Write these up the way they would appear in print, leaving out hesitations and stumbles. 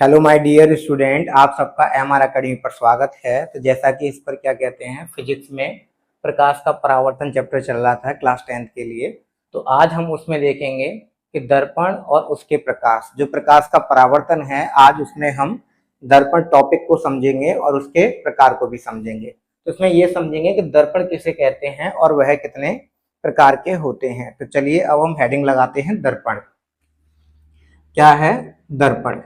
Hello my dear student, आप सबका MR academy पर स्वागत है। तो जैसा कि इस पर क्या कहते हैं, फिजिक्स में प्रकाश का परावर्तन चैप्टर चल रहा था क्लास 10th के लिए। तो आज हम उसमें देखेंगे कि दर्पण और उसके प्रकाश, जो प्रकाश का परावर्तन है, आज उसमें हम दर्पण टॉपिक को समझेंगे और उसके प्रकार को भी समझेंगे। तो इसमें ये समझेंगे कि दर्पण किसे कहते हैं और वह कितने प्रकार के होते हैं। तो चलिए अब हम हेडिंग लगाते हैं, दर्पण क्या है। दर्पण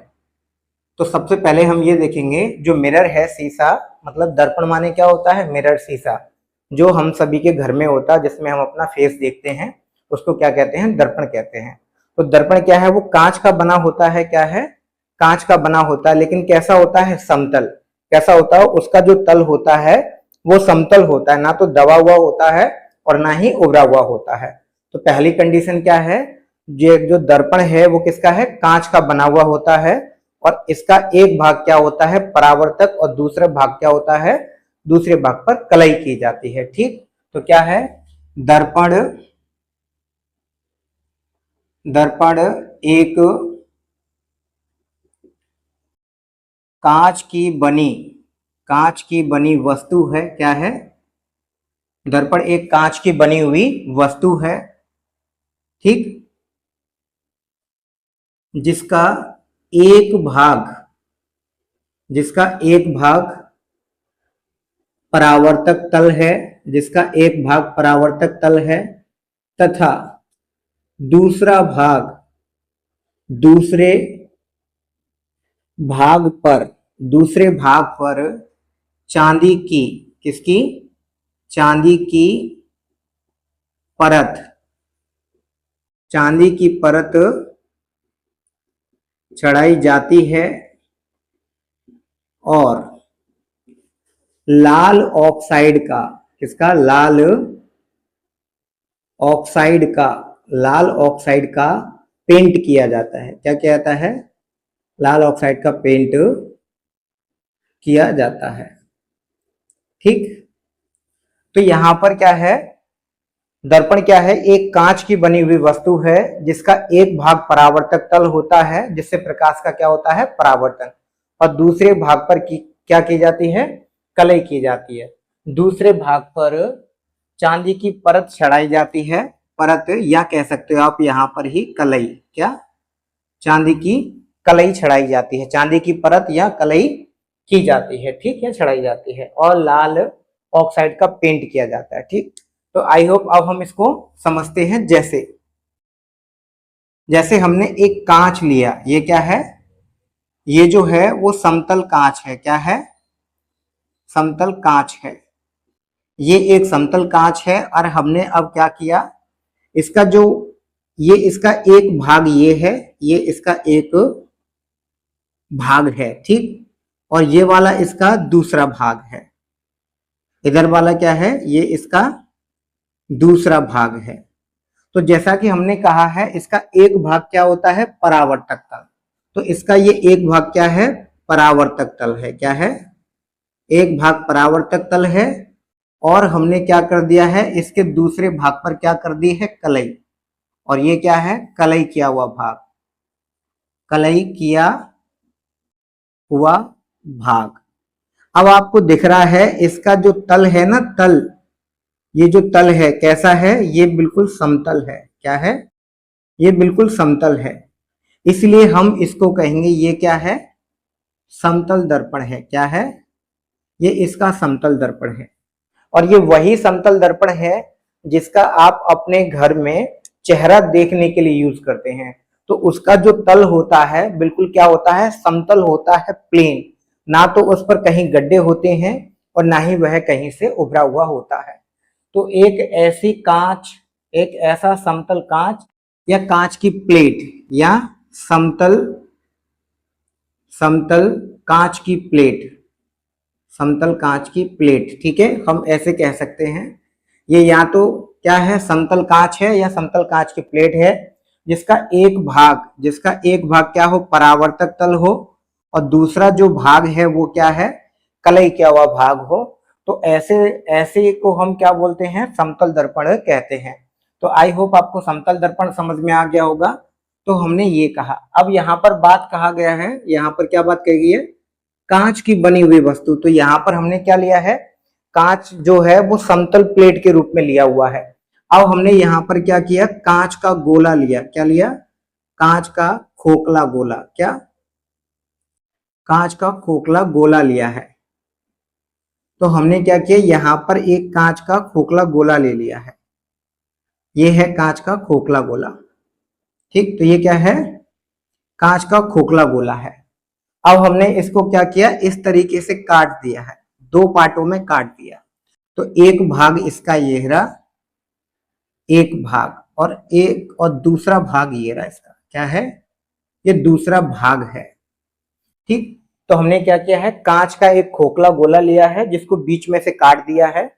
तो सबसे पहले हम ये देखेंगे, जो मिरर है, शीशा, मतलब दर्पण माने क्या होता है, मिरर, शीशा, जो हम सभी के घर में होता है, जिसमें हम अपना फेस देखते हैं, उसको क्या कहते हैं, दर्पण कहते हैं। तो दर्पण क्या है, वो कांच का बना होता है। क्या है, कांच का बना होता है, लेकिन कैसा होता है, समतल। कैसा होता है, उसका जो तल होता है वो समतल होता है, ना तो दबा हुआ होता है और ना ही उभरा हुआ होता है। तो पहली कंडीशन क्या है, ये जो दर्पण है वो किसका है, कांच का बना हुआ होता है, और इसका एक भाग क्या होता है, परावर्तक, और दूसरा भाग क्या होता है, दूसरे भाग पर कलई की जाती है। ठीक, तो क्या है, दर्पण दर्पण एक कांच की बनी वस्तु है। क्या है, दर्पण एक कांच की बनी हुई वस्तु है। ठीक, जिसका एक भाग परावर्तक तल है, जिसका एक भाग परावर्तक तल है, तथा दूसरा भाग दूसरे दूसरे भाग पर चांदी की, किसकी, चांदी की परत चढ़ाई जाती है, और लाल ऑक्साइड का, किसका, लाल ऑक्साइड का पेंट किया जाता है। क्या किया जाता है, लाल ऑक्साइड का पेंट किया जाता है। ठीक, तो यहां पर क्या है, दर्पण क्या है, एक कांच की बनी हुई वस्तु है, जिसका एक भाग परावर्तक तल होता है, जिससे प्रकाश का क्या होता है, परावर्तन, और दूसरे भाग पर क्या की जाती है, कलई की जाती है। दूसरे भाग पर चांदी की परत चढ़ाई जाती है, परत, या कह सकते हो आप यहां पर ही कलई, क्या, चांदी की कलई चढ़ाई जाती है, चांदी की परत या कलई की जाती है। ठीक है, चढ़ाई जाती है, और लाल ऑक्साइड का पेंट किया जाता है। ठीक, तो आई होप अब हम इसको समझते हैं। जैसे हमने एक कांच लिया, ये क्या है, ये जो है वो समतल कांच है। क्या है, समतल कांच है। ये एक समतल कांच है, और हमने अब क्या किया, इसका जो, ये इसका एक भाग ये है, ये इसका एक भाग है। ठीक, और ये वाला इसका दूसरा भाग है। इधर वाला क्या है, ये इसका दूसरा भाग है। तो जैसा कि हमने कहा है, इसका एक भाग क्या होता है, परावर्तक तल। तो इसका ये एक भाग क्या है, परावर्तक तल है। क्या है, एक भाग परावर्तक तल है, और हमने क्या कर दिया है, इसके दूसरे भाग पर क्या कर दी है, कलई, और ये क्या है, कलई किया हुआ भाग, कलई किया हुआ भाग। अब आपको दिख रहा है, इसका जो तल है ना, ये जो तल है कैसा है, ये बिल्कुल समतल है। क्या है, ये बिल्कुल समतल है, इसलिए हम इसको कहेंगे, ये क्या है, समतल दर्पण है। क्या है, ये इसका समतल दर्पण है, और ये वही समतल दर्पण है जिसका आप अपने घर में चेहरा देखने के लिए यूज करते हैं। तो उसका जो तल होता है बिल्कुल क्या होता है, समतल होता है, प्लेन, ना तो उस पर कहीं गड्ढे होते हैं और ना ही वह कहीं से उभरा हुआ होता है। तो एक ऐसा समतल कांच या कांच की प्लेट, या समतल समतल कांच की प्लेट समतल कांच की प्लेट, ठीक है, हम ऐसे कह सकते हैं। ये या तो क्या है, समतल कांच है या समतल कांच की प्लेट है, जिसका एक भाग क्या हो, परावर्तक तल हो, और दूसरा जो भाग है वो क्या है, कलई किया हुआ भाग हो। तो ऐसे ऐसे को हम क्या बोलते हैं, समतल दर्पण कहते हैं। तो आई होप आपको समतल दर्पण समझ में आ गया होगा। तो हमने ये कहा। अब यहाँ पर बात कहा गया है, यहाँ पर क्या बात कही गई है, कांच की बनी हुई वस्तु। तो यहाँ पर हमने क्या लिया है, कांच जो है वो समतल प्लेट के रूप में लिया हुआ है। अब हमने यहाँ पर क्या किया, कांच का गोला लिया। क्या लिया, कांच का खोखला गोला। क्या, कांच का खोखला गोला लिया है। तो हमने क्या किया, यहाँ पर एक कांच का खोखला गोला ले लिया है। ये है कांच का खोखला गोला। ठीक, तो ये क्या है, कांच का खोखला गोला है। अब हमने इसको क्या किया, इस तरीके से काट दिया है, दो पार्टों में काट दिया। तो एक भाग इसका ये रहा, एक भाग, और दूसरा भाग ये रहा इसका। क्या है, ये दूसरा भाग है। ठीक, तो हमने क्या किया है, कांच का एक खोखला गोला लिया है जिसको बीच में से काट दिया है।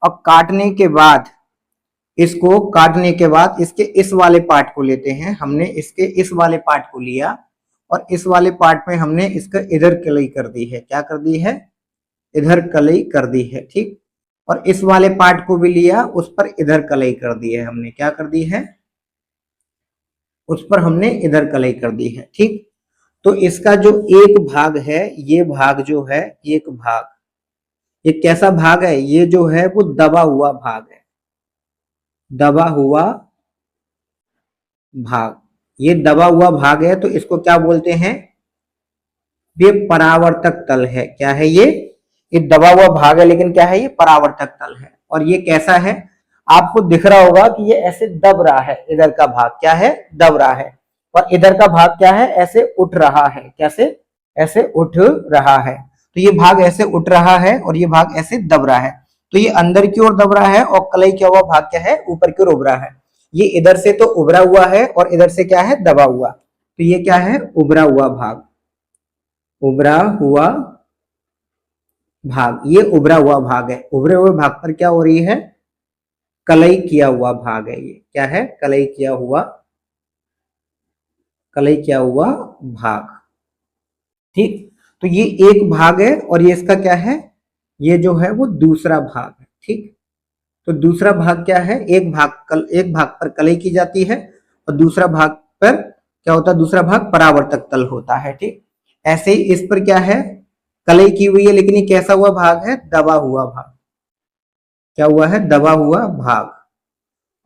और काटने के बाद इसके इस वाले पार्ट को लेते हैं। हमने इसके इस वाले पार्ट को लिया और इस वाले पार्ट में हमने इसका इधर कलई कर दी है। क्या कर दी है, इधर कलई कर दी है। ठीक, और इस वाले पार्ट को भी लिया, उस पर इधर कलई कर दी है हमने। क्या कर दी है, उस पर हमने इधर कलई कर दी है। ठीक, तो इसका जो एक भाग है, ये भाग जो है, एक भाग, ये कैसा भाग है, ये जो है वो दबा हुआ भाग है। दबा हुआ भाग, ये दबा हुआ भाग है, तो इसको क्या बोलते हैं, ये परावर्तक तल है। क्या है ये दबा हुआ भाग है, लेकिन क्या है, ये परावर्तक तल है। और ये कैसा है, आपको दिख रहा होगा कि ये ऐसे दब रहा है। इधर का भाग क्या है, दब रहा है, और इधर का भाग क्या है, ऐसे उठ रहा है। कैसे, ऐसे उठ रहा है। तो ये भाग ऐसे उठ रहा है और ये भाग ऐसे दब रहा है। तो ये अंदर की ओर दब रहा है और कलई किया हुआ भाग क्या है, ऊपर की ओर उभ रहा है। ये इधर से तो उभरा हुआ है और इधर से क्या है, दबा हुआ। तो ये क्या है, उभरा हुआ भाग। उभरा हुआ भाग, ये उभरा हुआ भाग है। उभरे हुए भाग पर क्या हो रही है, कलई किया हुआ भाग है। ये क्या है, कलई किया हुआ भाग। ठीक, तो ये एक भाग है और ये इसका क्या है, ये जो है वो दूसरा भाग है। ठीक, तो दूसरा भाग क्या है, एक भाग पर कलई की जाती है और दूसरा भाग पर क्या होता है, दूसरा भाग परावर्तक तल होता है। ठीक, ऐसे ही इस पर क्या है, कलई की हुई है, लेकिन ये कैसा हुआ भाग है, दबा हुआ भाग। क्या हुआ है, दबा हुआ भाग।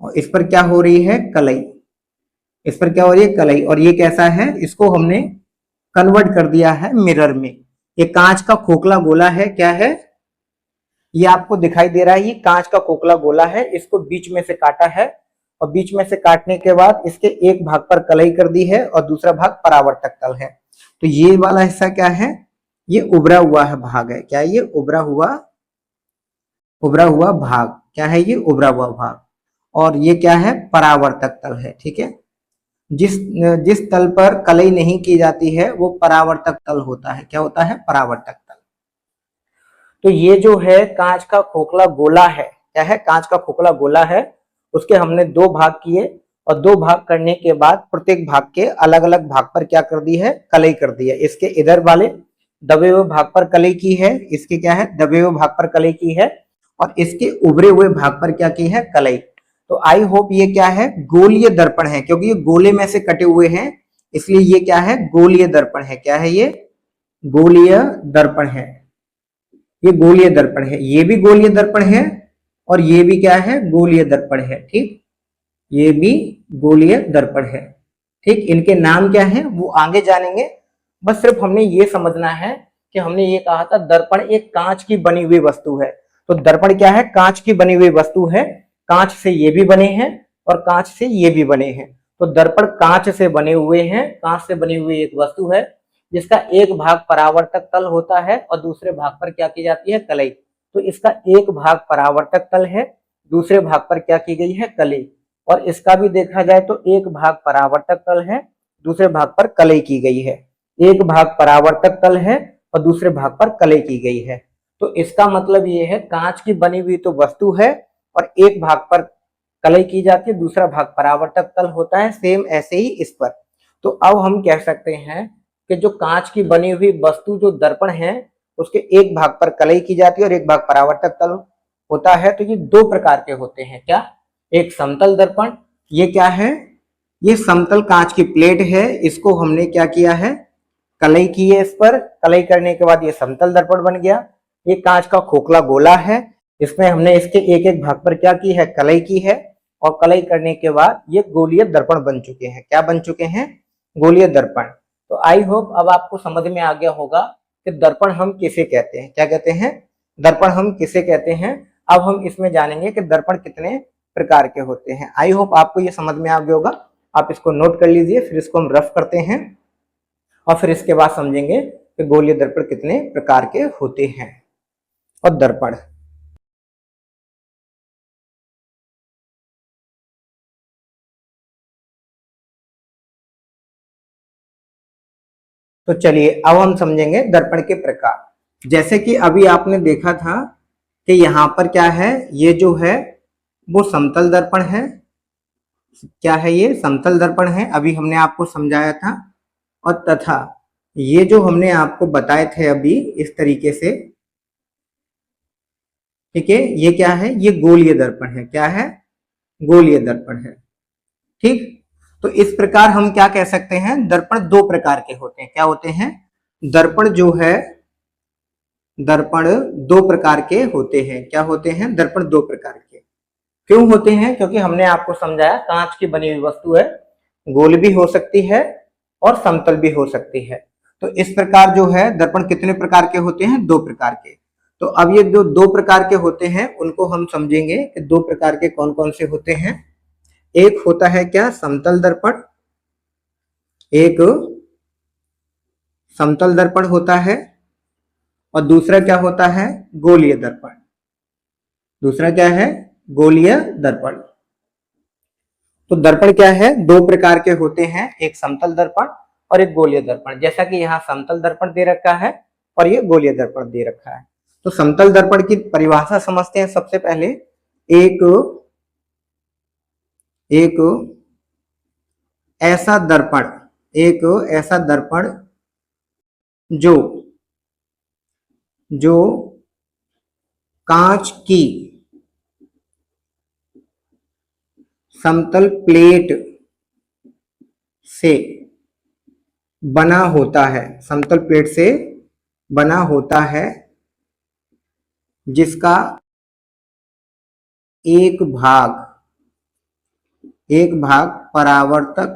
और इस पर क्या हो रही है, कलई। इस पर क्या हो रही है, कलई। और ये कैसा है, इसको हमने कन्वर्ट कर दिया है मिरर में। ये कांच का खोखला गोला है। क्या है, ये आपको दिखाई दे रहा है, ये कांच का खोखला गोला है। इसको बीच में से काटा है और बीच में से काटने के बाद इसके एक भाग पर कलई कर दी है और दूसरा भाग परावर्तक तल है। तो ये वाला हिस्सा क्या है, ये उभरा हुआ है भाग है। क्या है, ये उभरा हुआ भाग। क्या है, ये उभरा हुआ भाग। और ये क्या है, परावर्तक तल है। ठीक है, जिस जिस तल पर कलई नहीं की जाती है वो परावर्तक तल होता है। क्या होता है, परावर्तक तल। तो ये जो है कांच का खोखला गोला है। क्या है, कांच का खोखला गोला है। उसके हमने दो भाग किए और दो भाग करने के बाद प्रत्येक भाग के अलग अलग भाग पर क्या कर दी है, कलई कर दी है। इसके इधर वाले दबे हुए भाग पर कलई की है, इसके क्या है, दबे हुए भाग पर कलई की है, और इसके उभरे हुए भाग पर क्या की है, कलई। तो आई होप ये क्या है, गोलीय दर्पण है, क्योंकि ये गोले में से कटे हुए हैं, इसलिए ये क्या है, गोलीय दर्पण है। क्या है, ये गोलीय दर्पण है। ये गोलीय दर्पण है, ये भी गोलीय दर्पण है और ये भी क्या है, गोलीय दर्पण है। ठीक, ये भी गोलीय दर्पण है। ठीक, इनके नाम क्या है वो आगे जानेंगे। बस सिर्फ हमने ये समझना है कि हमने ये कहा था दर्पण एक कांच की बनी हुई वस्तु है। तो दर्पण क्या है, कांच की बनी हुई वस्तु है। कांच से ये भी बने हैं और कांच से ये भी बने हैं। तो दर्पण कांच से बने हुए हैं, कांच से बनी हुई एक वस्तु है जिसका एक भाग परावर्तक तल होता है और दूसरे भाग पर क्या की जाती है, कलई। तो इसका एक भाग परावर्तक तल है, दूसरे भाग पर क्या की गई है, कलई। और इसका भी देखा जाए तो एक भाग परावर्तक तल है, दूसरे भाग पर कलई की गई है। एक भाग परावर्तक तल है और दूसरे भाग पर कलई की गई है। तो इसका मतलब ये है, कांच की बनी हुई तो वस्तु है और एक भाग पर कलई की जाती है, दूसरा भाग परावर्तक तल होता है। सेम ऐसे ही इस पर। तो अब हम कह सकते हैं कि जो कांच की बनी हुई वस्तु जो दर्पण है, उसके एक भाग पर कलई की जाती है और एक भाग परावर्तक तल होता है। तो ये दो प्रकार के होते हैं। क्या, एक समतल दर्पण, ये क्या है, ये समतल कांच की प्लेट है, इसको हमने क्या किया है, कलई की है। इस पर कलई करने के बाद ये समतल दर्पण बन गया। ये कांच का खोखला गोला है, इसमें हमने इसके एक एक भाग पर क्या की है, कलई की है, और कलई करने के बाद ये गोलीय दर्पण बन चुके हैं। क्या बन चुके हैं, गोलीय दर्पण। तो आई होप अब आपको समझ में आ गया होगा कि दर्पण हम किसे कहते हैं, क्या कहते हैं, दर्पण हम किसे कहते हैं। अब हम इसमें जानेंगे कि दर्पण कितने प्रकार के होते हैं। आई होप आपको ये समझ में आ गया होगा। आप इसको नोट कर लीजिए, फिर इसको हम रफ करते हैं और फिर इसके बाद समझेंगे कि गोलीय दर्पण कितने प्रकार के होते हैं। और दर्पण, तो चलिए अब हम समझेंगे दर्पण के प्रकार। जैसे कि अभी आपने देखा था कि यहाँ पर क्या है, ये जो है वो समतल दर्पण है। क्या है, ये समतल दर्पण है, अभी हमने आपको समझाया था। और तथा ये जो हमने आपको बताए थे अभी इस तरीके से, ठीक है, ये क्या है, ये गोलीय दर्पण है। क्या है, गोलीय दर्पण है। ठीक, तो इस प्रकार हम क्या कह सकते हैं, दर्पण दो प्रकार के होते हैं। क्या होते हैं, दर्पण जो है, दर्पण दो प्रकार के होते हैं। क्या होते हैं, दर्पण दो प्रकार के। क्यों होते हैं, क्योंकि हमने आपको समझाया कांच की बनी हुई वस्तु है, गोल भी हो सकती है और समतल भी हो सकती है। तो इस प्रकार जो है दर्पण कितने प्रकार के होते हैं, दो प्रकार के। तो अब ये जो दो प्रकार के होते हैं उनको हम समझेंगे कि दो प्रकार के कौन कौन से होते हैं। एक होता है क्या, समतल दर्पण, एक समतल दर्पण होता है, और दूसरा क्या होता है, गोलीय दर्पण। दूसरा क्या है, गोलीय दर्पण। तो दर्पण क्या है, दो प्रकार के होते हैं, एक समतल दर्पण और एक गोलीय दर्पण। जैसा कि यहाँ समतल दर्पण दे रखा है और ये गोलीय दर्पण दे रखा है। तो समतल दर्पण की परिभाषा समझते हैं सबसे पहले। एक ऐसा दर्पण, एक ऐसा दर्पण जो जो कांच की समतल प्लेट से बना होता है, समतल प्लेट से बना होता है, जिसका एक भाग परावर्तक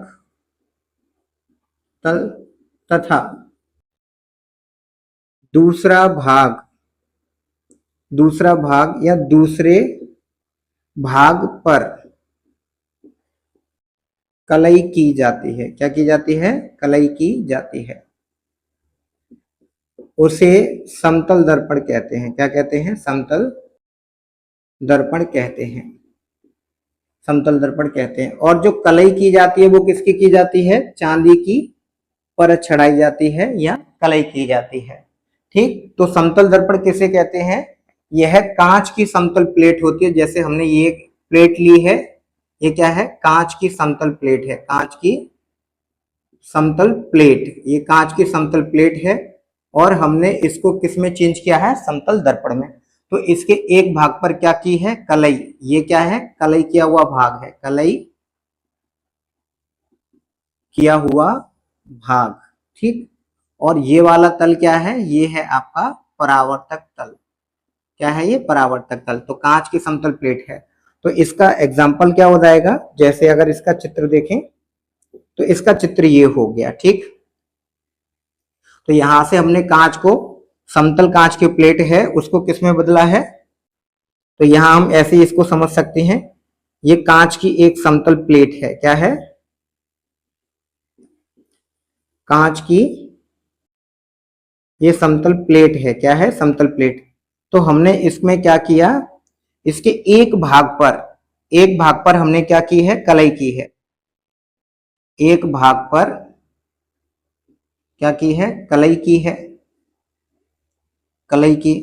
तल तथा दूसरा भाग या दूसरे भाग पर कलई की जाती है। क्या की जाती है, कलई की जाती है। उसे समतल दर्पण कहते हैं। क्या कहते हैं, समतल दर्पण कहते हैं, समतल दर्पण कहते हैं। और जो कलई की जाती है वो किसकी की जाती है, चांदी की परत चढ़ाई जाती है या कलई की जाती है। ठीक, तो समतल दर्पण किसे कहते हैं, यह कांच की समतल प्लेट होती है। जैसे हमने ये प्लेट ली है, ये क्या है, कांच की समतल प्लेट है, कांच की समतल प्लेट, ये कांच की समतल प्लेट है और हमने इसको किस में चेंज किया है, समतल दर्पण में। तो इसके एक भाग पर क्या की है, कलई। ये क्या है, कलई किया हुआ भाग है, कलई किया हुआ भाग। ठीक, और ये वाला तल क्या है, ये है आपका परावर्तक तल। क्या है, ये परावर्तक तल। तो कांच की समतल प्लेट है, तो इसका एग्जाम्पल क्या हो जाएगा, जैसे अगर इसका चित्र देखें तो इसका चित्र ये हो गया। ठीक, तो यहां से हमने कांच को, समतल कांच की प्लेट है उसको किस में बदला है, तो यहां हम ऐसे ही इसको समझ सकते हैं, ये कांच की एक समतल प्लेट है। क्या है, कांच की ये समतल प्लेट है। क्या है, समतल प्लेट। तो हमने इसमें क्या किया, इसके एक भाग पर हमने क्या की है, कलई की है। एक भाग पर क्या की है, कलई की है, कलई की।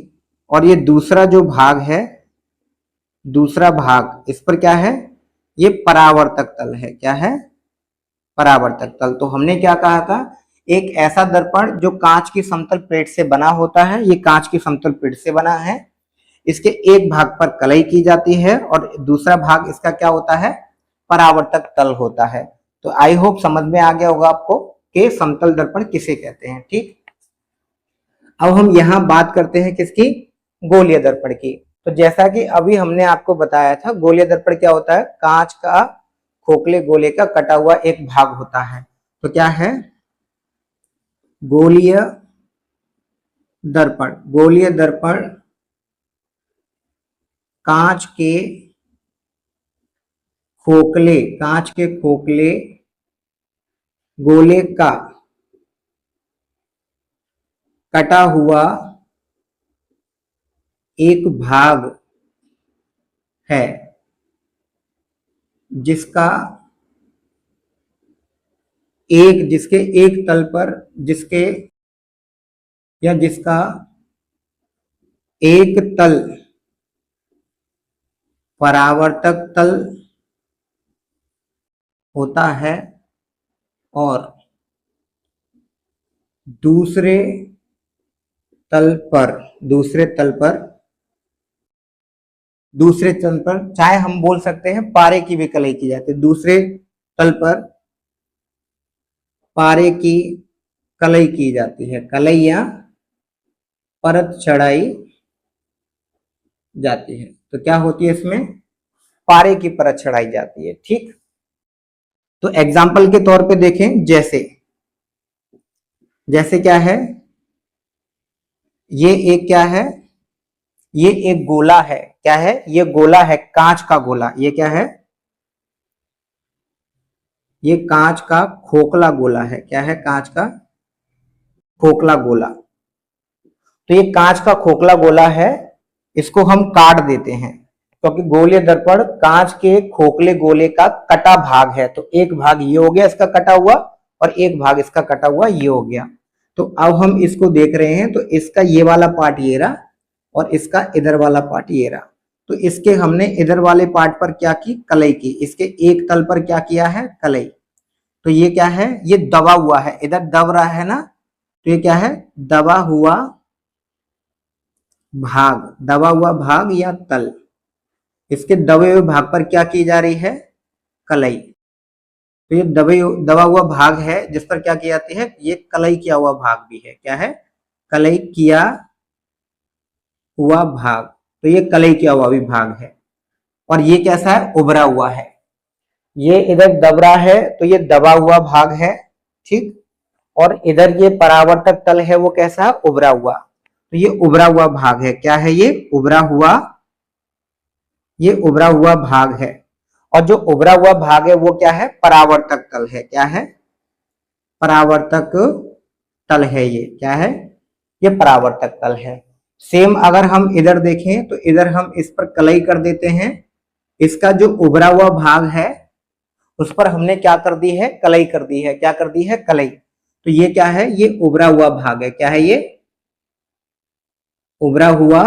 और ये दूसरा जो भाग है, दूसरा भाग, इस पर क्या है, ये परावर्तक तल है। क्या है, परावर्तक तल। तो हमने क्या कहा था, एक ऐसा दर्पण जो कांच की समतल प्लेट से बना होता है, ये कांच की समतल प्लेट से बना है, इसके एक भाग पर कलई की जाती है और दूसरा भाग इसका क्या होता है, परावर्तक तल होता है। तो आई होप समझ में आ गया होगा आपको कि समतल दर्पण किसे कहते हैं। ठीक, अब हम यहाँ बात करते हैं किसकी, गोलीय दर्पण की। तो जैसा कि अभी हमने आपको बताया था, गोलीय दर्पण क्या होता है, कांच का खोखले गोले का कटा हुआ एक भाग होता है। तो क्या है गोलीय दर्पण। गोलीय दर्पण कांच के खोखले गोले का कटा हुआ एक भाग है जिसके एक तल पर जिसका एक तल परावर्तक तल होता है और दूसरे तल पर चाहे हम बोल सकते हैं पारे की भी कलई की जाती है, दूसरे तल पर पारे की कलई की जाती है, कलई या परत चढ़ाई जाती है। तो क्या होती है इसमें, पारे की परत चढ़ाई जाती है। ठीक, तो एग्जाम्पल के तौर पे देखें, जैसे क्या है, ये एक क्या है, ये एक गोला है। क्या है, ये गोला है, कांच का गोला। ये क्या है, ये कांच का खोखला गोला है। क्या है, कांच का खोखला गोला। तो ये कांच का खोखला गोला है, इसको हम काट देते हैं क्योंकि गोलीय दर्पण कांच के खोखले गोले का कटा भाग है। तो एक भाग ये हो गया इसका कटा हुआ और एक भाग इसका कटा हुआ ये हो गया। तो अब हम इसको देख रहे हैं, तो इसका ये वाला पार्ट ये रहा और इसका इधर वाला पार्ट ये रहा। तो इसके हमने इधर वाले पार्ट पर क्या की, कलई की। इसके एक तल पर क्या किया है, कलई। तो ये क्या है, ये दबा हुआ है, इधर दब रहा है ना, तो ये क्या है, दबा हुआ भाग या तल। इसके दबे हुए भाग पर क्या की जा रही है, कलई। तो ये दबा हुआ भाग है जिस पर क्या की जाती है, ये कलई किया हुआ भाग भी है। क्या है, कलई किया हुआ भाग। तो ये कलई किया हुआ भी भाग है और ये कैसा है, उभरा हुआ है। ये इधर दब रहा है तो ये दबा हुआ भाग है। ठीक, और इधर ये परावर्तक तल है, वो कैसा है, उभरा हुआ। तो ये उभरा हुआ भाग है। क्या है, ये उभरा हुआ भाग है। और जो उभरा हुआ भाग है वो क्या है, परावर्तक तल है। क्या है, परावर्तक तल है। ये क्या है, ये परावर्तक तल है। सेम अगर हम इधर देखें तो इधर हम इस पर कलई कर देते हैं। इसका जो उभरा हुआ भाग है उस पर हमने क्या कर दी है, कलई कर दी है। क्या कर दी है, कलई। तो ये क्या है, ये उभरा हुआ भाग है। क्या है, ये उभरा हुआ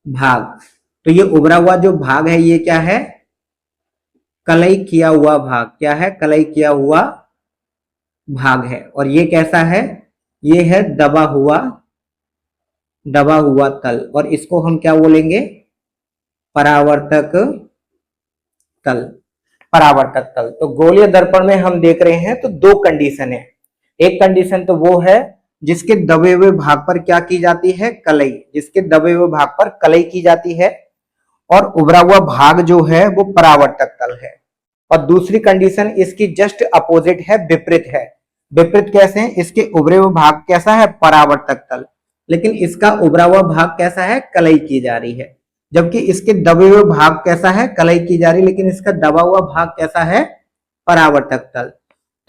भाग। तो ये उभरा हुआ जो भाग है ये क्या है, कलई किया हुआ भाग। क्या है, कलई किया हुआ भाग है। और ये कैसा है, ये है दबा हुआ तल। और इसको हम क्या बोलेंगे, परावर्तक तल। परावर्तक तल। तो गोलीय दर्पण में हम देख रहे हैं तो दो कंडीशन है। एक कंडीशन तो वो है जिसके दबे हुए भाग पर क्या की जाती है, कलई। जिसके दबे हुए भाग पर कलई की जाती है और उभरा हुआ भाग जो है वो परावर्तक तल है। और दूसरी कंडीशन इसकी जस्ट अपोजिट है, विपरीत है। विपरीत कैसे, इसके उभरे हुए भाग कैसा है, परावर्तक तल, लेकिन इसका उभरा हुआ भाग कैसा है, कलई की जा रही है। जबकि इसके दबे हुए भाग कैसा है, कलई की जा रही, लेकिन इसका दबा हुआ भाग कैसा है, परावर्तक तल।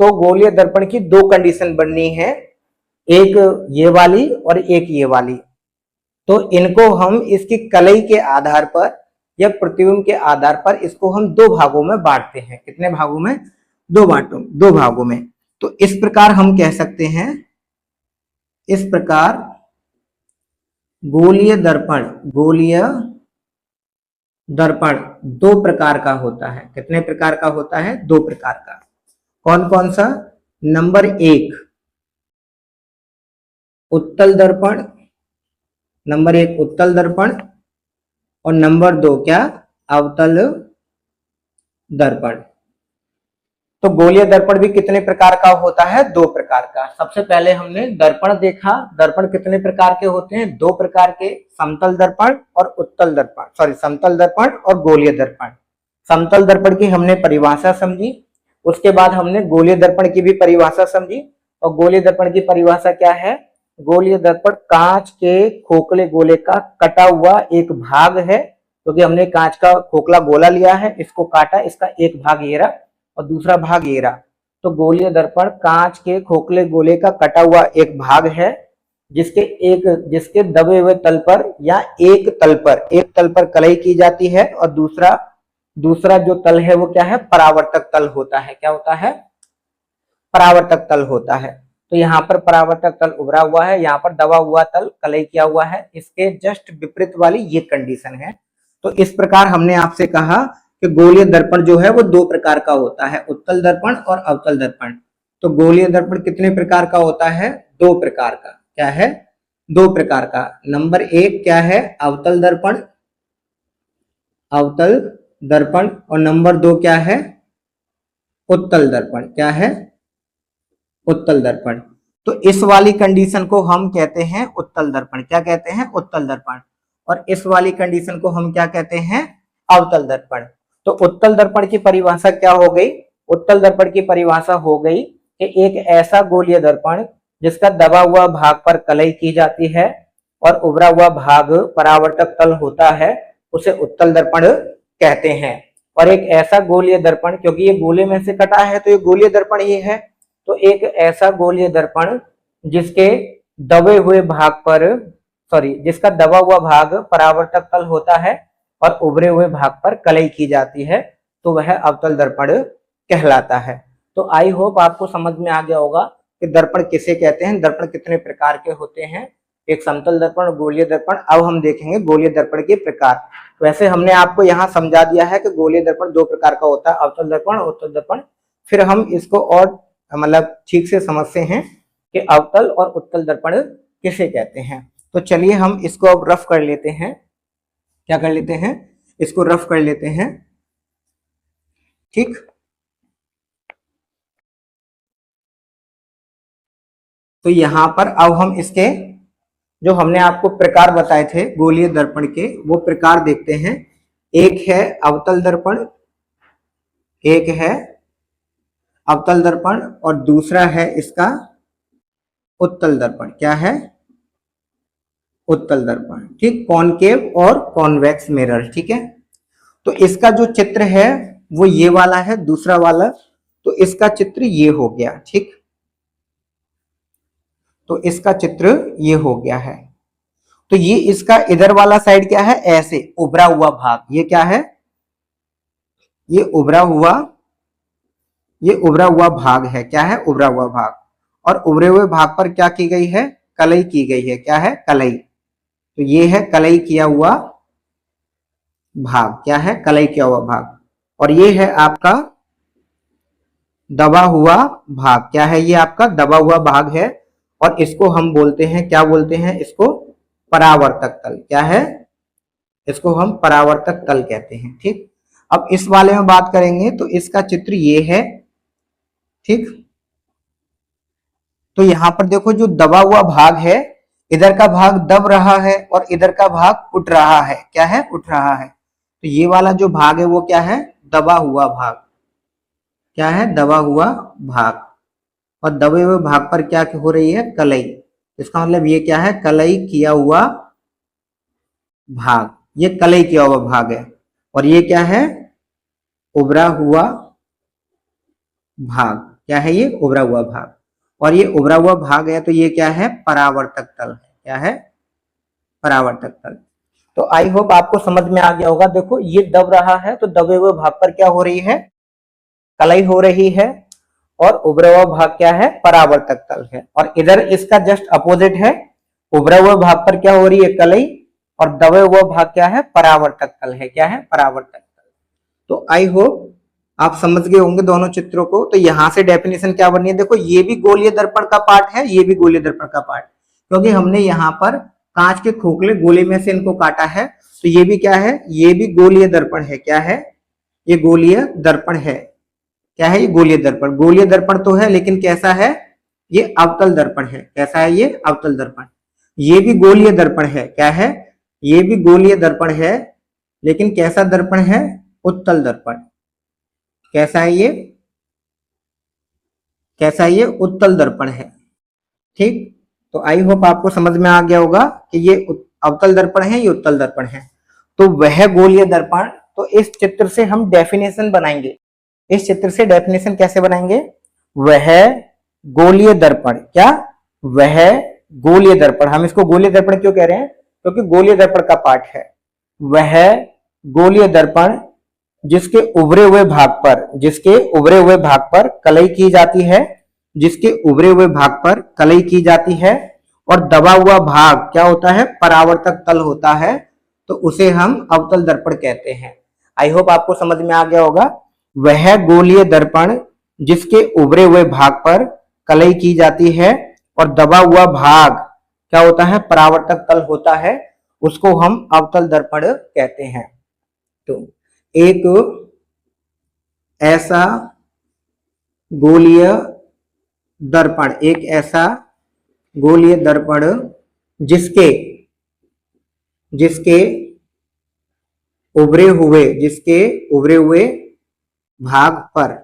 तो गोलीय दर्पण की दो कंडीशन बननी है, एक ये वाली और एक ये वाली। तो इनको हम इसकी कलई के आधार पर या प्रतिबिंब के आधार पर इसको हम दो भागों में बांटते हैं। कितने भागों में, दो भागों में। तो इस प्रकार हम कह सकते हैं, इस प्रकार गोलीय दर्पण दो प्रकार का होता है। कितने प्रकार का होता है, दो प्रकार का। कौन कौन सा, नंबर एक उत्तल दर्पण, नंबर एक उत्तल दर्पण, और नंबर दो क्या, अवतल दर्पण। तो गोलीय दर्पण भी कितने प्रकार का होता है? 2 प्रकार का। सबसे पहले हमने दर्पण देखा। दर्पण कितने प्रकार के होते हैं? 2 प्रकार के, समतल दर्पण और उत्तल दर्पण, सॉरी समतल दर्पण और गोलीय दर्पण। समतल दर्पण की हमने परिभाषा समझी, उसके बाद हमने गोलीय दर्पण की भी परिभाषा समझी। और गोलीय दर्पण की परिभाषा क्या है? गोलीय दर्पण कांच के खोखले गोले का कटा हुआ एक भाग है, क्योंकि हमने कांच का खोखला गोला लिया है, इसको काटा, इसका एक भाग ये रहा और दूसरा भाग ये रहा। तो गोलीय दर्पण कांच के खोखले गोले का कटा हुआ एक भाग है, जिसके दबे हुए तल पर या एक तल पर कलई की जाती है, और दूसरा जो तल है वो क्या है? परावर्तक तल होता है। क्या होता है? परावर्तक तल होता है। तो यहाँ पर परावर्तक तल उभरा हुआ है, यहाँ पर दबा हुआ तल कलई किया हुआ है। इसके जस्ट विपरीत वाली ये कंडीशन है। तो इस प्रकार हमने आपसे कहा कि गोलीय दर्पण जो है वो 2 प्रकार का होता है, उत्तल दर्पण और अवतल दर्पण। तो गोलीय दर्पण कितने प्रकार का होता है? 2 प्रकार का। क्या है? 2 प्रकार का। नंबर 1 क्या है? अवतल दर्पण, अवतल दर्पण। और नंबर 2 क्या है? उत्तल दर्पण। क्या है? उत्तल दर्पण। तो इस वाली कंडीशन को हम कहते हैं उत्तल दर्पण। क्या कहते हैं? उत्तल दर्पण। और इस वाली कंडीशन को हम क्या कहते हैं? अवतल दर्पण। तो उत्तल दर्पण की परिभाषा क्या हो गई? उत्तल दर्पण की परिभाषा हो गई कि एक ऐसा गोलीय दर्पण जिसका दबा हुआ भाग पर कलई की जाती है और उभरा हुआ भाग परावर्तक तल होता है, उसे उत्तल दर्पण कहते हैं। और एक ऐसा गोलीय दर्पण, क्योंकि ये गोले में से कटा है तो ये गोलीय दर्पण ही है, तो एक ऐसा गोलीय दर्पण जिसके दबे हुए भाग पर, जिसका दबा हुआ भाग परावर्तक तल होता है और उभरे हुए भाग पर कलई की जाती है, तो वह अवतल दर्पण कहलाता है। तो आई होप आपको समझ में आ गया होगा कि दर्पण किसे कहते हैं, दर्पण कितने प्रकार के होते हैं, एक समतल दर्पण और गोलीय दर्पण। अब हम देखेंगे गोलीय दर्पण के प्रकार। वैसे हमने आपको यहाँ समझा दिया है कि गोलीय दर्पण 2 प्रकार का होता है, अवतल दर्पण और उत्तल दर्पण। फिर हम इसको और मतलब ठीक से समझते हैं कि अवतल और उत्तल दर्पण किसे कहते हैं। तो चलिए हम इसको अब रफ कर लेते हैं। क्या कर लेते हैं? इसको रफ कर लेते हैं। ठीक, तो यहां पर अब हम इसके जो हमने आपको प्रकार बताए थे गोलीय दर्पण के, वो प्रकार देखते हैं। एक है अवतल दर्पण, एक है अवतल दर्पण और दूसरा है इसका उत्तल दर्पण। क्या है? उत्तल दर्पण। ठीक, कॉनकेव और कॉन्वेक्स मिरर। ठीक है, तो इसका जो चित्र है वो ये वाला है, दूसरा वाला। तो इसका चित्र ये हो गया। ठीक, तो इसका चित्र ये हो गया है। तो ये इसका इधर वाला साइड क्या है? ऐसे उभरा हुआ भाग। ये क्या है? ये उभरा हुआ भाग है। क्या है? उभरा हुआ भाग। और उभरे हुए भाग पर क्या की गई है? कलई की गई है। क्या है? कलई। तो ये है कलई किया हुआ भाग। क्या है? कलई किया हुआ भाग। और ये है आपका दबा हुआ भाग। क्या है? ये आपका दबा हुआ भाग है और इसको हम बोलते हैं, क्या बोलते हैं इसको? परावर्तक तल। क्या है? इसको हम परावर्तक तल कहते हैं। ठीक, अब इस वाले में बात करेंगे तो इसका चित्र ये है। ठीक, तो यहां पर देखो जो दबा हुआ भाग है, इधर का भाग दब रहा है और इधर का भाग उठ रहा है। क्या है? उठ रहा है। तो ये वाला जो भाग है वो क्या है? दबा हुआ भाग। क्या है? दबा हुआ भाग। और दबे हुए भाग पर क्या हो रही है? कलई। इसका मतलब ये क्या है? कलई किया हुआ भाग। ये कलई किया हुआ भाग है। और ये क्या है? उभरा हुआ भाग। क्या है? ये उभरा हुआ भाग। और ये उभरा हुआ भाग है तो ये क्या है? परावर्तक तल है। क्या है? परावर्तक तल। तो आई होप आपको समझ में आ गया होगा। देखो ये दब रहा है तो दबे हुए भाग पर क्या हो रही है? कलई हो रही है। और उभरा हुआ भाग क्या है? परावर्तक तल है। और इधर इसका जस्ट अपोजिट है, उभरा हुआ भाग पर क्या हो रही है? कलई। और दबे हुआ भाग क्या है? परावर्तक तल है। क्या है? परावर्तक तल। तो आई होप आप समझ गए होंगे दोनों चित्रों को। तो यहां से डेफिनेशन क्या बनी है? देखो ये भी गोलीय दर्पण का पार्ट है, ये भी गोलीय दर्पण का पार्ट, क्योंकि हमने यहाँ पर कांच के खोखले गोले में से इनको काटा है। तो ये भी क्या है? ये भी गोलीय दर्पण है। क्या है? ये गोलीय दर्पण है। क्या है ये? गोलीय दर्पण। गोलीय दर्पण तो है लेकिन कैसा है? ये अवतल दर्पण है। कैसा है ये? अवतल दर्पण। ये भी गोलीय दर्पण है। क्या है? ये भी गोलीय दर्पण है लेकिन कैसा दर्पण है? उत्तल दर्पण। कैसा है ये? कैसा है ये? उत्तल दर्पण है। ठीक, तो आई होप आपको समझ में आ गया होगा कि ये अवतल दर्पण है, ये उत्तल दर्पण है। तो वह गोलीय दर्पण, तो इस चित्र से हम डेफिनेशन बनाएंगे। इस चित्र से डेफिनेशन कैसे बनाएंगे? वह गोलीय दर्पण, क्या? वह गोलीय दर्पण। हम इसको गोलीय दर्पण क्यों कह रहे हैं? क्योंकि गोलीय दर्पण का पार्ट है। वह गोलीय दर्पण जिसके उभरे हुए भाग पर, जिसके उभरे हुए भाग पर कलई की जाती है, जिसके उभरे हुए भाग पर कलई की जाती है और दबा हुआ भाग क्या होता है? परावर्तक तल होता है, तो उसे हम अवतल दर्पण कहते हैं। आई होप आपको समझ में आ गया होगा। वह गोलीय दर्पण जिसके उभरे हुए भाग पर कलई की जाती है और दबा हुआ भाग क्या होता है? परावर्तक तल होता है, उसको हम अवतल दर्पण कहते हैं। तो एक ऐसा गोलीय दर्पण, एक ऐसा गोलीय दर्पण जिसके जिसके जिसके उभरे हुए भाग पर,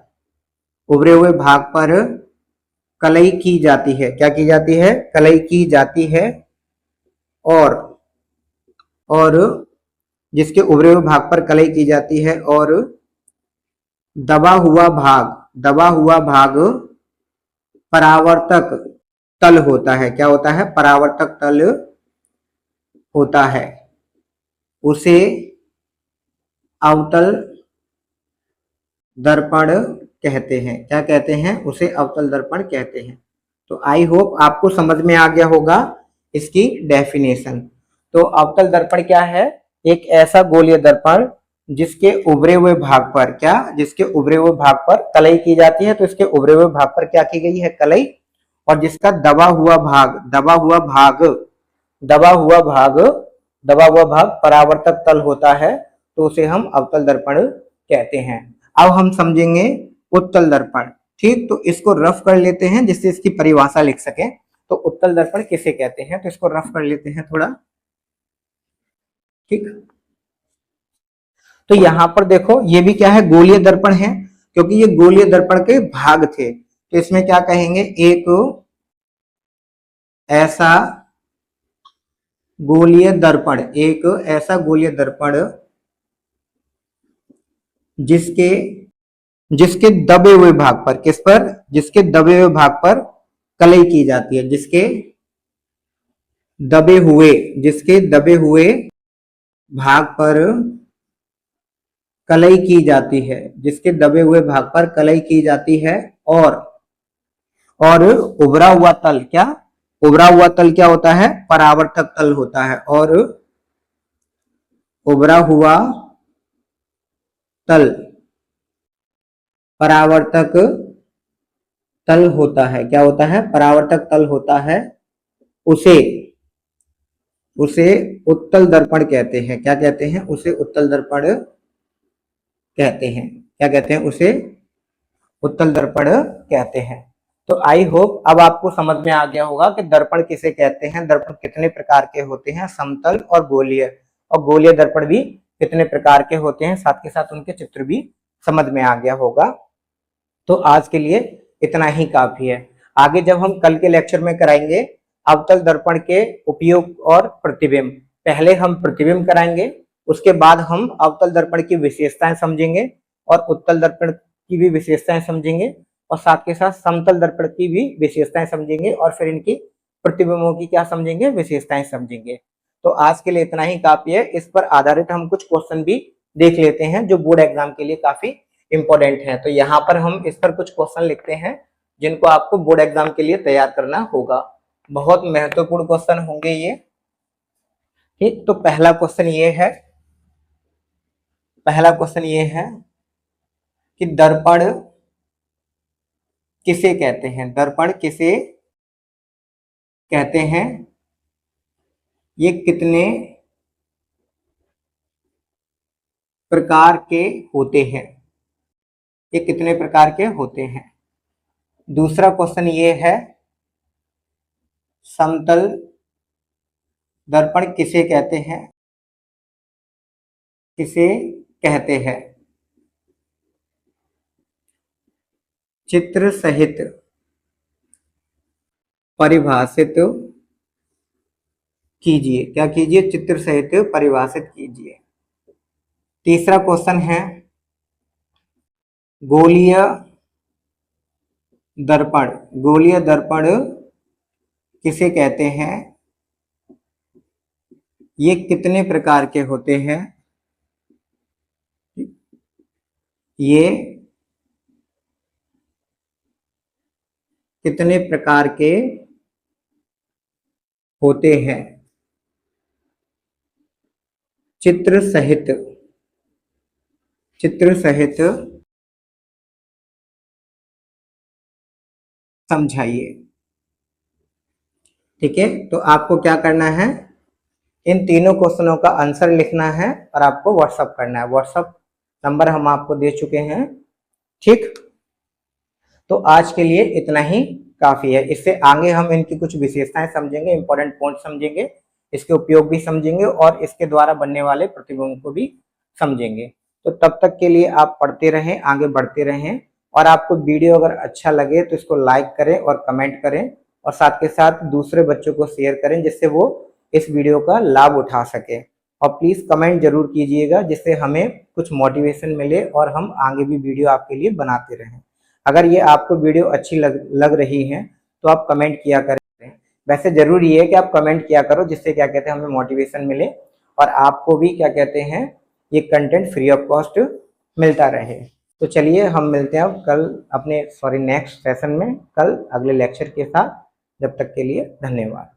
उभरे हुए भाग पर कलई की जाती है। क्या की जाती है? कलई की जाती है। और और जिसके उभरे हुए भाग पर कलई की जाती है और दबा हुआ भाग परावर्तक तल होता है। क्या होता है? परावर्तक तल होता है, उसे अवतल दर्पण कहते हैं। क्या कहते हैं? उसे अवतल दर्पण कहते हैं। तो आई होप आपको समझ में आ गया होगा इसकी डेफिनेशन। तो अवतल दर्पण क्या है? एक ऐसा गोलीय दर्पण जिसके उभरे हुए भाग पर, क्या? जिसके उभरे हुए भाग पर कलई की जाती है, तो इसके उभरे हुए भाग पर क्या की गई है? कलई। और जिसका दबा हुआ भाग परावर्तक तल होता है, तो उसे हम अवतल दर्पण कहते हैं। अब हम समझेंगे उत्तल दर्पण। ठीक, तो इसको रफ कर लेते हैं जिससे इसकी परिभाषा लिख सके। तो उत्तल दर्पण किसे कहते हैं? तो इसको रफ कर लेते हैं थोड़ा। ठीक, तो यहां पर देखो ये भी क्या है? गोलीय दर्पण है, क्योंकि ये गोलीय दर्पण के भाग थे। तो इसमें क्या कहेंगे? एक ऐसा गोलीय दर्पण, एक ऐसा गोलीय दर्पण जिसके जिसके दबे हुए भाग पर, किस पर? जिसके दबे हुए भाग पर कलई की जाती है। जिसके दबे हुए भाग पर कलई की जाती है, जिसके दबे हुए भाग पर कलई की जाती है। और उभरा हुआ तल, क्या? उभरा हुआ तल क्या होता है? परावर्तक तल होता है। और उभरा हुआ तल परावर्तक तल होता है। क्या होता है? परावर्तक तल होता है। उसे उसे उत्तल दर्पण कहते हैं। क्या कहते हैं? उसे उत्तल दर्पण कहते हैं। क्या कहते हैं? उसे उत्तल दर्पण कहते हैं। तो आई होप अब आपको समझ में आ गया होगा कि दर्पण किसे कहते हैं, दर्पण कितने प्रकार के होते हैं, समतल और गोलीय। और गोलीय दर्पण भी कितने प्रकार के होते हैं, साथ के साथ उनके चित्र भी समझ में आ गया होगा। तो आज के लिए इतना ही काफी है। आगे जब हम कल के लेक्चर में कराएंगे अवतल दर्पण के उपयोग और प्रतिबिंब, पहले हम प्रतिबिंब कराएंगे, उसके बाद हम अवतल दर्पण की विशेषताएं समझेंगे और उत्तल दर्पण की भी विशेषताएं समझेंगे और साथ के साथ समतल दर्पण की भी विशेषताएं समझेंगे और फिर इनकी प्रतिबिंबों की क्या समझेंगे? विशेषताएं समझेंगे। तो आज के लिए इतना ही काफी है। इस पर आधारित हम कुछ क्वेश्चन भी देख लेते हैं जो बोर्ड एग्जाम के लिए काफी इंपॉर्टेंट है। तो यहाँ पर हम इस पर कुछ क्वेश्चन लिखते हैं जिनको आपको बोर्ड एग्जाम के लिए तैयार करना होगा। बहुत महत्वपूर्ण क्वेश्चन होंगे ये। ठीक, तो पहला क्वेश्चन ये है कि दर्पण किसे कहते हैं? दर्पण किसे कहते हैं? ये कितने प्रकार के होते हैं? ये कितने प्रकार के होते हैं। दूसरा क्वेश्चन ये है, समतल दर्पण किसे कहते हैं, किसे कहते हैं। चित्र सहित परिभाषित कीजिए। क्या कीजिए, चित्र सहित परिभाषित कीजिए। तीसरा क्वेश्चन है, गोलीय दर्पण, गोलीय दर्पण किसे कहते हैं, ये कितने प्रकार के होते हैं, ये कितने प्रकार के होते हैं। चित्र सहित, चित्र सहित समझाइए। ठीक है, तो आपको क्या करना है, इन तीनों क्वेश्चनों का आंसर लिखना है और आपको व्हाट्सअप करना है। व्हाट्सअप नंबर हम आपको दे चुके हैं। ठीक, तो आज के लिए इतना ही काफी है। इससे आगे हम इनकी कुछ विशेषताएं समझेंगे, इंपॉर्टेंट पॉइंट समझेंगे, इसके उपयोग भी समझेंगे और इसके द्वारा बनने वाले प्रतिबिंब को भी समझेंगे। तो तब तक के लिए आप पढ़ते रहें, आगे बढ़ते रहें, और आपको वीडियो अगर अच्छा लगे तो इसको लाइक करें और कमेंट करें, और साथ के साथ दूसरे बच्चों को शेयर करें जिससे वो इस वीडियो का लाभ उठा सके। और प्लीज कमेंट जरूर कीजिएगा जिससे हमें कुछ मोटिवेशन मिले और हम आगे भी वीडियो आपके लिए बनाते रहें। अगर ये आपको वीडियो अच्छी लग रही है तो आप कमेंट किया करें। वैसे जरूरी है कि आप कमेंट किया करो जिससे क्या कहते हैं हमें मोटिवेशन मिले और आपको भी क्या कहते हैं ये कंटेंट फ्री ऑफ कॉस्ट मिलता रहे। तो चलिए हम मिलते हैं अब कल अपने नेक्स्ट सेशन में, कल अगले लेक्चर के साथ। जब तक के लिए धन्यवाद।